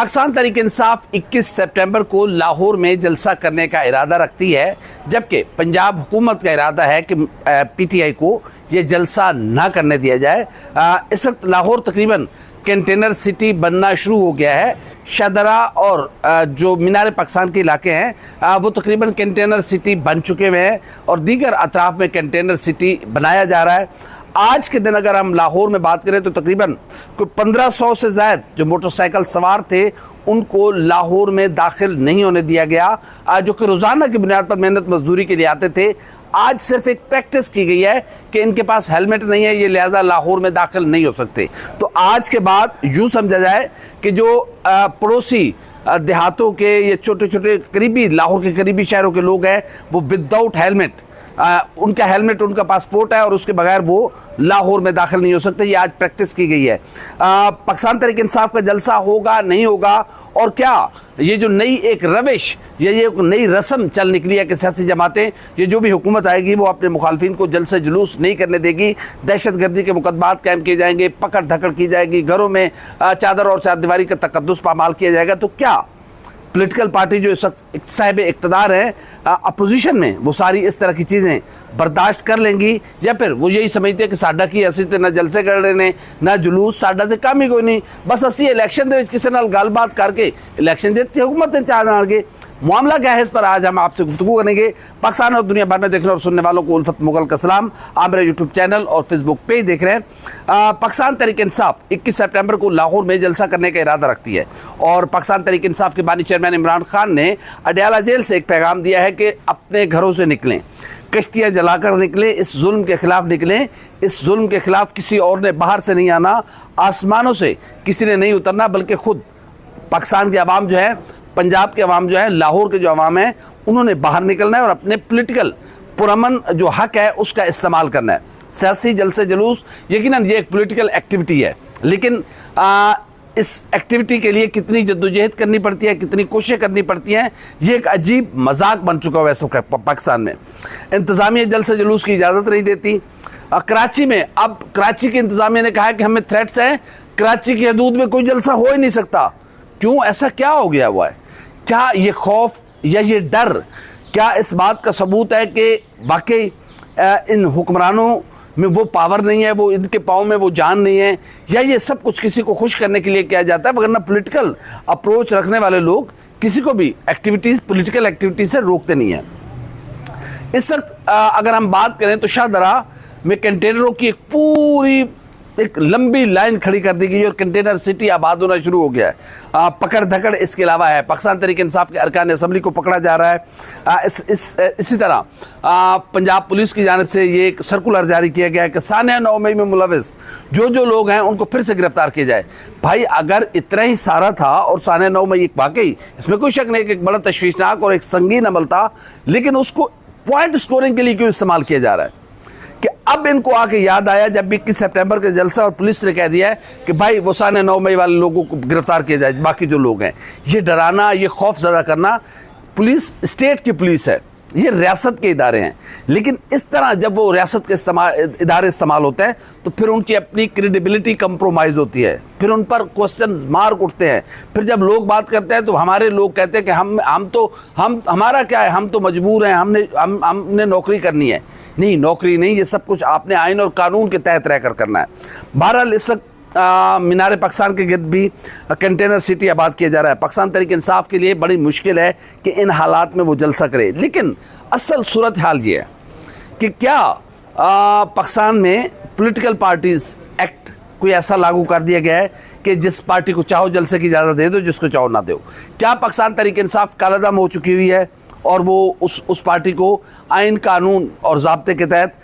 पाकिस्तान तहरीक इंसाफ 21 सितंबर को लाहौर में जलसा करने का इरादा रखती है, जबकि पंजाब हुकूमत का इरादा है कि पीटीआई को ये जलसा ना करने दिया जाए। इस वक्त लाहौर तकरीबन कंटेनर सिटी बनना शुरू हो गया है। शाहदरा और जो मीनार पाकिस्तान के इलाके हैं वो तकरीबन कंटेनर सिटी बन चुके हुए हैं और दीगर अतराफ में कंटेनर सिटी बनाया जा रहा है। आज के दिन अगर हम लाहौर में बात करें तो तकरीबन कोई 1500 से ज़ायद जो मोटरसाइकिल सवार थे उनको लाहौर में दाखिल नहीं होने दिया गया, जो कि रोज़ाना की बुनियाद पर मेहनत मजदूरी के लिए आते थे। आज सिर्फ एक प्रैक्टिस की गई है कि इनके पास हेलमेट नहीं है, ये लिहाजा लाहौर में दाखिल नहीं हो सकते। तो आज के बाद यूँ समझा जाए कि जो पड़ोसी देहातों के ये छोटे छोटे करीबी लाहौर के करीबी शहरों के लोग हैं वो विदाउट हेलमेट, उनका हेलमेट उनका पासपोर्ट है और उसके बगैर वो लाहौर में दाखिल नहीं हो सकते। ये आज प्रैक्टिस की गई है। पाकिस्तान तहरीक इंसाफ का जलसा होगा नहीं होगा, और क्या ये जो नई एक रविश या ये एक नई रस्म चल निकली है कि सियासी जमातें, ये जो भी हुकूमत आएगी वो अपने मुखालफिन को जलसे जुलूस नहीं करने देगी, दहशतगर्दी के मुकदमात कायम किए जाएंगे, पकड़ धकड़ की जाएगी, घरों में चादर और चारदीवारी का तकद्दुस पामाल किया जाएगा। तो क्या पॉलिटिकल पार्टी जो इस वक्त साहिब इक़्तिदार है अपोजिशन में, वो सारी इस तरह की चीज़ें बर्दाश्त कर लेंगी, या फिर वो यही समझते हैं कि साडा की असी तो ना जलसे कर रहे हैं ना जुलूस, साडा से काम ही कोई नहीं, बस असी इलैक्शन के किसी नाल गलबात करके इलैक्शन जीतती हुकूमत चाह जाएंगे। मामला क्या है, इस पर आज हम आपसे गुफ्तगू करेंगे। पाकिस्तान और दुनिया भर में देखने और सुनने वालों को उल्फत मुगल का सलाम। आप मेरे यूट्यूब चैनल और फेसबुक पेज देख रहे हैं। पाकिस्तान तहरीक इंसाफ 21 सितंबर को लाहौर में जलसा करने का इरादा रखती है और पाकिस्तान तहरीक इंसाफ के बानी चेयरमैन इमरान खान ने अडयाला जेल से एक पैगाम दिया है कि अपने घरों से निकलें, कश्तियाँ जलाकर निकलें, इस जुल्म के खिलाफ निकलें। इस जुल्म के खिलाफ किसी और ने बाहर से नहीं आना, आसमानों से किसी ने नहीं उतरना, बल्कि खुद पाकिस्तान के अवाम जो है, पंजाब के अवाम जो है, लाहौर के जो अवाम है, उन्होंने बाहर निकलना है और अपने पॉलिटिकल पुरअमन जो हक है उसका इस्तेमाल करना है। सियासी जलसे जुलूस यकीनन ये एक पॉलिटिकल एक्टिविटी है, लेकिन इस एक्टिविटी के लिए कितनी जद्दोजहद करनी पड़ती है, कितनी कोशिशें करनी पड़ती हैं, ये एक अजीब मजाक बन चुका है। वैसे पाकिस्तान में इंतज़ामिया जलसे जुलूस की इजाज़त नहीं देती। कराची में अब कराची की इंतज़ामिया ने कहा है कि हमें थ्रेट्स हैं, कराची की हदूद में कोई जलसा हो ही नहीं सकता। क्यों, ऐसा क्या हो गया हुआ है? क्या ये खौफ या ये डर, क्या इस बात का सबूत है कि वाकई इन हुक्मरानों में वो पावर नहीं है, वो इनके पाँव में वो जान नहीं है, या ये सब कुछ किसी को खुश करने के लिए किया जाता है? वरना पॉलिटिकल अप्रोच रखने वाले लोग किसी को भी एक्टिविटीज़, पॉलिटिकल एक्टिविटीज़ से रोकते नहीं हैं। इस वक्त अगर हम बात करें तो शाहदरा में कंटेनरों की एक लंबी लाइन खड़ी कर दी गई और कंटेनर सिटी आबाद होना शुरू हो गया है। पकड़ धकड़ इसके अलावा है, पाकिस्तान तहरीक इंसाफ के अरकान असम्बली को पकड़ा जा रहा है। इसी तरह पंजाब पुलिस की जानिब से ये एक सर्कुलर जारी किया गया है कि सानिया 9 मई में मुलविस जो लोग हैं उनको फिर से गिरफ्तार किया जाए। भाई अगर इतना ही सारा था और सानिया 9 मई एक वाकई, इसमें कोई शक नहीं कि एक बड़ा तशवीशनाक और एक संगीन अमल था, लेकिन उसको पॉइंट स्कोरिंग के लिए क्यों इस्तेमाल किया जा रहा है? कि अब इनको आके याद आया जब 21 सितंबर के जलसा और पुलिस ने कह दिया है कि भाई वो सानिया 9 मई वाले लोगों को गिरफ्तार किया जाए, बाकी जो लोग हैं। ये डराना, ये खौफ ज़दा करना, पुलिस स्टेट की पुलिस है, ये रियासत के इदारे हैं, लेकिन इस तरह जब वो रियासत के इदारे इस्तेमाल होते हैं तो फिर उनकी अपनी क्रेडिबिलिटी कंप्रोमाइज़ होती है, फिर उन पर क्वेश्चन मार्क उठते हैं। फिर जब लोग बात करते हैं तो हमारे लोग कहते हैं कि हमारा क्या है, हम तो मजबूर हैं, हमने नौकरी करनी है। नहीं, नौकरी नहीं, ये सब कुछ आपने आइन और कानून के तहत रहकर करना है। बहरहाल इस वक्त मीनार पाकिस्तान के गिर्द भी कंटेनर सिटी आबाद किया जा रहा है। पाकिस्तान तहरीक इंसाफ के लिए बड़ी मुश्किल है कि इन हालात में वो जलसा करे, लेकिन असल सूरत हाल ये है कि क्या पाकिस्तान में पॉलिटिकल पार्टीज एक्ट कोई ऐसा लागू कर दिया गया है कि जिस पार्टी को चाहो जलसे की इजाज़त दे दो, जिसको चाहो ना दो? क्या पाकिस्तान तहरीक इंसाफ कालादम हो चुकी हुई है और वो उस पार्टी को आइन कानून और ज़ाब्ते के तहत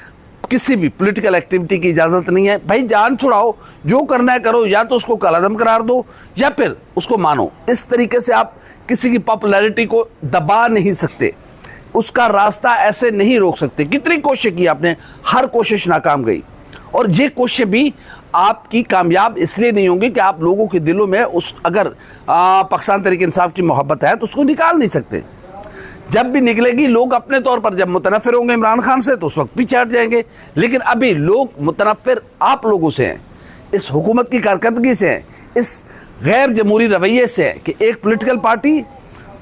किसी भी पॉलिटिकल एक्टिविटी की इजाज़त नहीं है? भाई जान छुड़ाओ, जो करना है करो, या तो उसको कालादम करार दो या फिर उसको मानो। इस तरीके से आप किसी की पॉपुलैरिटी को दबा नहीं सकते, उसका रास्ता ऐसे नहीं रोक सकते। कितनी कोशिश की आपने, हर कोशिश नाकाम गई, और ये कोशिशें भी आपकी कामयाब इसलिए नहीं होंगी कि आप लोगों के दिलों में अगर पाकिस्तान तहरीक इंसाफ की मोहब्बत है तो उसको निकाल नहीं सकते। जब भी निकलेगी लोग अपने तौर पर जब मुतनफ़िर होंगे इमरान खान से तो उस वक्त पीछे हट जाएंगे, लेकिन अभी लोग मुतनफ़िर आप लोगों से हैं, इस हुकूमत की कारकर्दगी से हैं, इस गैर जमहूरी रवैये से है कि एक पॉलिटिकल पार्टी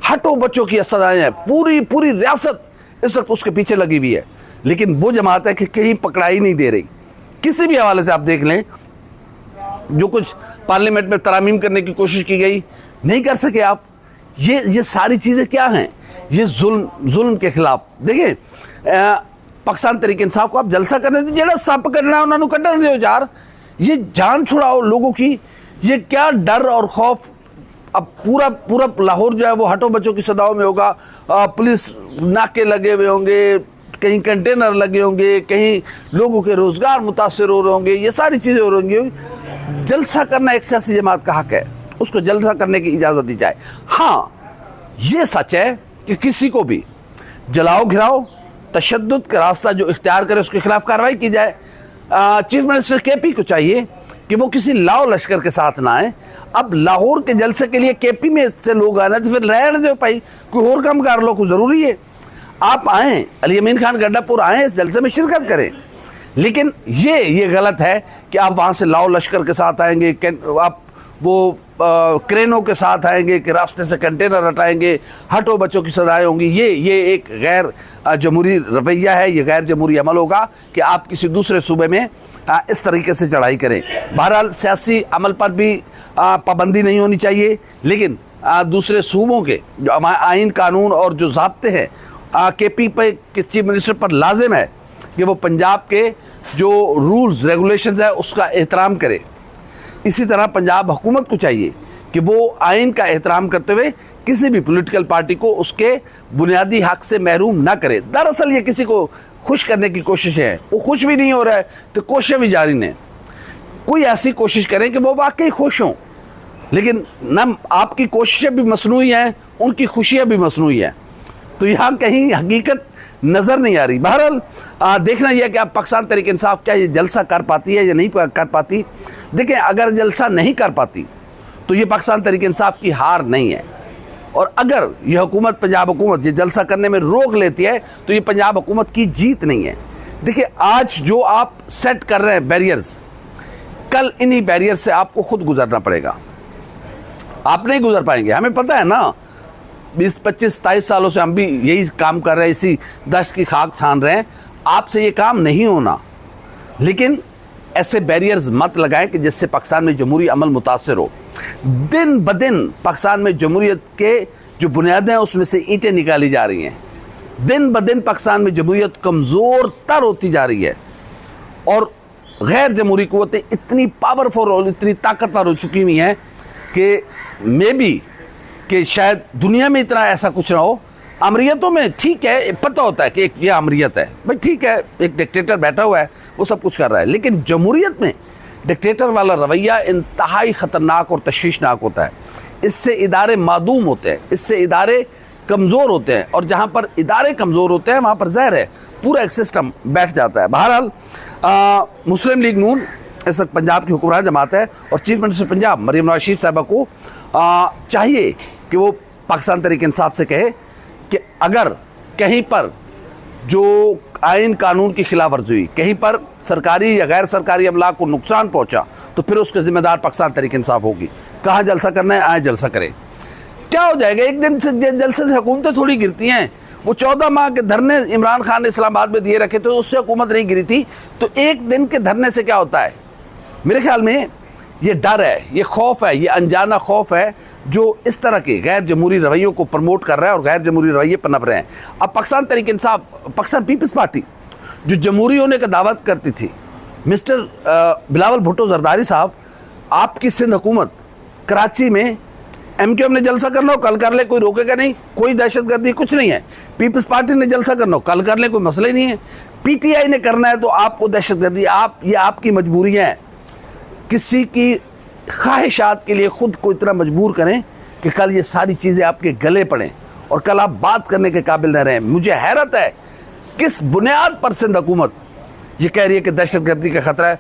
हटो बच्चों की सजाएं हैं, पूरी पूरी रियासत इस वक्त उसके पीछे लगी हुई है, लेकिन वो जमात है कि कहीं पकड़ाई नहीं दे रही। किसी भी हवाले से आप देख लें, जो कुछ पार्लियामेंट में तरामीम करने की कोशिश की गई, नहीं कर सके आप। ये सारी चीज़ें क्या हैं? ये जुल्म के खिलाफ। देखिए, पाकिस्तान तहरीक इंसाफ को आप जलसा करने दो, जेड़ा सप करना उन्होंने कटन दो यार, ये जान छुड़ाओ लोगों की। ये क्या डर और खौफ? अब पूरा पूरा लाहौर जो है वो हटो बच्चों की सदाओं में होगा, पुलिस नाके लगे हुए होंगे, कहीं कंटेनर लगे होंगे, कहीं लोगों के रोज़गार मुतासर हो रहे होंगे, ये सारी चीज़ें हो रही होंगी। जलसा करना एक सियासी जमात का हक है, उसको जलसा करने की इजाज़त दी जाए। हाँ, ये सच है कि किसी को भी जलाओ घिराओ तशद्दुद का रास्ता जो इख्तियार करे उसके खिलाफ कार्रवाई की जाए। चीफ मिनिस्टर केपी को चाहिए कि वो किसी लाओ लश्कर के साथ ना आए। अब लाहौर के जलसे के लिए केपी में से लोग आना, तो फिर रहने दो भाई, कोई और काम कर लो, कोई ज़रूरी है। आप आएँ, अली अमीन खान गड्ढापुर आएँ, इस जलसे में शिरकत करें, लेकिन ये गलत है कि आप वहाँ से लाओ लश्कर के साथ आएंगे, आप वो क्रेनों के साथ आएंगे कि रास्ते से कंटेनर हटाएंगे, हटो बच्चों की सजाएं होंगी। ये एक गैर जमहूरी रवैया है, ये गैर जमहूरी अमल होगा कि आप किसी दूसरे सूबे में इस तरीके से चढ़ाई करें। बहरहाल सियासी अमल पर भी पाबंदी नहीं होनी चाहिए, लेकिन दूसरे सूबों के जो आइन कानून और जो ज़ाब्ते हैं, केपी पे चीफ मिनिस्टर पर लाजिम है कि वो पंजाब के जो रूल्स रेगुलेशंस है उसका एहतराम करे। इसी तरह पंजाब हुकूमत को चाहिए कि वो आइन का एहतराम करते हुए किसी भी पॉलिटिकल पार्टी को उसके बुनियादी हक से महरूम ना करे। दरअसल ये किसी को खुश करने की कोशिश है, वो खुश भी नहीं हो रहा है तो कोशिशें भी जारी ने। कोई ऐसी कोशिश करें कि वो वाकई खुश हों, लेकिन न आपकी कोशिशें भी मसनूई हैं, उनकी खुशियाँ भी मसनूई हैं, तो यहाँ कहीं हकीकत नज़र नहीं आ रही। बहरहाल देखना यह कि अब पाकिस्तान तहरीक इंसाफ क्या ये जलसा कर पाती है या नहीं कर पाती। देखिए, अगर जलसा नहीं कर पाती तो ये पाकिस्तान तहरीक इंसाफ की हार नहीं है, और अगर ये हुकूमत, पंजाब हुकूमत, ये जलसा करने में रोक लेती है तो ये पंजाब हुकूमत की जीत नहीं है। देखिए, आज जो आप सेट कर रहे हैं बैरियर्स, कल इन्हीं बैरियर से आपको खुद गुजरना पड़ेगा। आप नहीं गुजर पाएंगे, हमें पता है ना। 20, 25, 27 सालों से हम भी यही काम कर रहे हैं, इसी दश्त की खाक छान रहे हैं। आपसे ये काम नहीं होना, लेकिन ऐसे बैरियर्स मत लगाएं कि जिससे पाकिस्तान में जमहूरी अमल मुतासर हो। दिन ब दिन पाकिस्तान में जमहूरियत के जो बुनियादें हैं उसमें से ईंटें निकाली जा रही हैं। दिन ब दिन पाकिस्तान में जमहूरियत कमज़ोर तर होती जा रही है, और गैर जमहूरी क़ुव्वतें इतनी पावरफुल और इतनी ताकतवर हो चुकी हुई हैं कि मे बी कि शायद दुनिया में इतना ऐसा कुछ ना हो। अमरीतों में ठीक है, पता होता है कि एक ये अमरीत है भाई, ठीक है, एक डिक्टेटर बैठा हुआ है वो सब कुछ कर रहा है, लेकिन जमहूरियत में डिक्टेटर वाला रवैया इंतहाई ख़तरनाक और तशवीशनाक होता है। इससे इदारे मादूम होते हैं, इससे इदारे कमज़ोर होते हैं, और जहाँ पर इदारे कमज़ोर होते हैं वहाँ पर ज़हर है, पूरा एक सिस्टम बैठ जाता है। बहरहाल मुस्लिम लीग नून इस वक्त पंजाब की हुक्मरान जमात है, और चीफ मिनिस्टर पंजाब मरीम नवाज शरीफ साहबा को चाहिए कि वो पाकिस्तान तहरीक इंसाफ से कहे कि अगर कहीं पर जो आइन कानून की खिलाफ वर्जी हुई, कहीं पर सरकारी या गैर सरकारी अमला को नुकसान पहुंचा, तो फिर उसके जिम्मेदार पाकिस्तान तहरीक इंसाफ होगी। कहाँ जलसा करना है, आए जलसा करें। क्या हो जाएगा, एक दिन से जलसे से हुकूमतें थोड़ी गिरती हैं। वो 14 माह के धरने इमरान खान ने इस्लामाबाद में दिए रखे थे, उससे हुकूमत नहीं गिरी थी, तो एक दिन के धरने से क्या होता है? मेरे ख्याल में ये डर है, ये खौफ है, ये अनजाना खौफ है जो इस तरह के गैर जमहूरी रवैयों को प्रमोट कर रहा है और गैर जमहूरी रवैये पनप रहे हैं। अब पाकिस्तान तहरीक इंसाफ, पाकिस्तान पीपल्स पार्टी जो जमहूरी होने का दावत करती थी, मिस्टर बिलावल भुट्टो जरदारी साहब, आपकी सिंध हुकूमत कराची में MQM ने जलसा करना हो कल कर ले, कोई रोकेगा नहीं, कोई दहशतगर्दी कुछ नहीं है। पीपल्स पार्टी ने जलसा करना हो कल कर ले, कोई मसला ही नहीं है। PTI ने करना है तो आपको दहशतगर्दी, ये आपकी मजबूरियाँ हैं। किसी की ख्वाहिशात के लिए ख़ुद को इतना मजबूर करें कि कल ये सारी चीज़ें आपके गले पड़ें और कल आप बात करने के काबिल न रहें। मुझे हैरत है किस बुनियाद पर सिंध हुकूमत ये कह रही है कि दहशतगर्दी का ख़तरा है।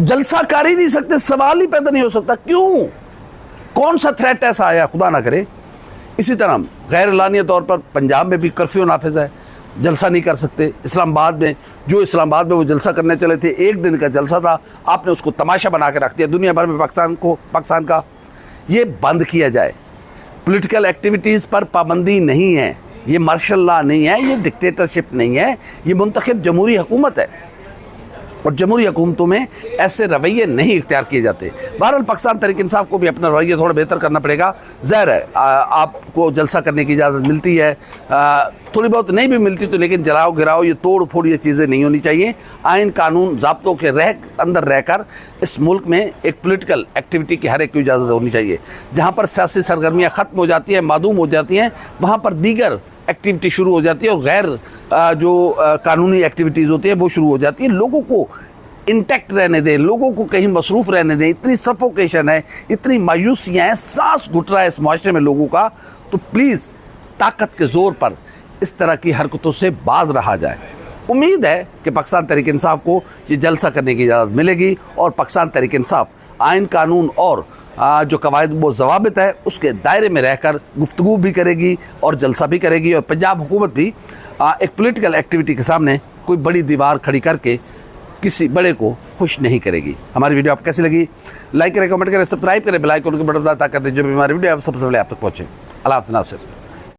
जलसा कर ही नहीं सकते, सवाल ही पैदा नहीं हो सकता। क्यों? कौन सा थ्रेट ऐसा आया, खुदा ना करे। इसी तरह गैर एलानिया तौर पर पंजाब में भी कर्फ्यू नाफिज है, जलसा नहीं कर सकते। इस्लामाबाद में वो जलसा करने चले थे, एक दिन का जलसा था, आपने उसको तमाशा बना के रख दिया, दुनिया भर में पाकिस्तान का ये बंद किया जाए। पॉलिटिकल एक्टिविटीज़ पर पाबंदी नहीं है, ये मार्शल लॉ नहीं है, ये डिक्टेटरशिप नहीं है, ये मुंतखब जमहूरी हुकूमत है और जमहूरी हुकूमतों में ऐसे रवैये नहीं इख्तियार किए जाते। बहरहाल पाकिस्तान तहरीक इंसाफ को भी अपना रवैया थोड़ा बेहतर करना पड़ेगा। ज़ाहिर है आपको जलसा करने की इजाज़त मिलती है, थोड़ी बहुत नहीं भी मिलती तो, लेकिन जलाओ गिराओ, ये तोड़ फोड़, ये चीज़ें नहीं होनी चाहिए। आइन कानून ज़ाब्तों के अंदर रहकर इस मुल्क में एक पॉलिटिकल एक्टिविटी की हर एक को इजाज़त होनी चाहिए। जहाँ पर सियासी सरगर्मियाँ ख़त्म हो जाती हैं, मादूम हो जाती हैं, वहाँ पर दीगर एक्टिविटी शुरू हो जाती है और गैर जो कानूनी एक्टिविटीज़ होती है वो शुरू हो जाती है। लोगों को इंटैक्ट रहने दें, लोगों को कहीं मसरूफ़ रहने दें। इतनी सफोकेशन है, इतनी मायूसियाँ हैं, सांस घुट रहा है इस माशरे में लोगों का, तो प्लीज़ ताकत के ज़ोर पर इस तरह की हरकतों से बाज रहा जाए। उम्मीद है कि पाकिस्तान तहरीक इंसाफ को ये जलसा करने की इजाज़त मिलेगी और पाकिस्तान तहरीक इंसाफ आइन कानून और जो कवायद व ज़वाबित है उसके दायरे में रहकर गुफ्तगू भी करेगी और जलसा भी करेगी। और पंजाब हुकूमत भी एक पॉलिटिकल एक्टिविटी के सामने कोई बड़ी दीवार खड़ी करके किसी बड़े को खुश नहीं करेगी। हमारी वीडियो आपको कैसी लगी? लाइक करें, कमेंट करें, सब्सक्राइब करें, बेल आइकन को बटन दबाएं ताकि जो भी हमारी वीडियो है सबसे पहले आप तक पहुँचे। अल्लाह हाफ़िज़ नासिर।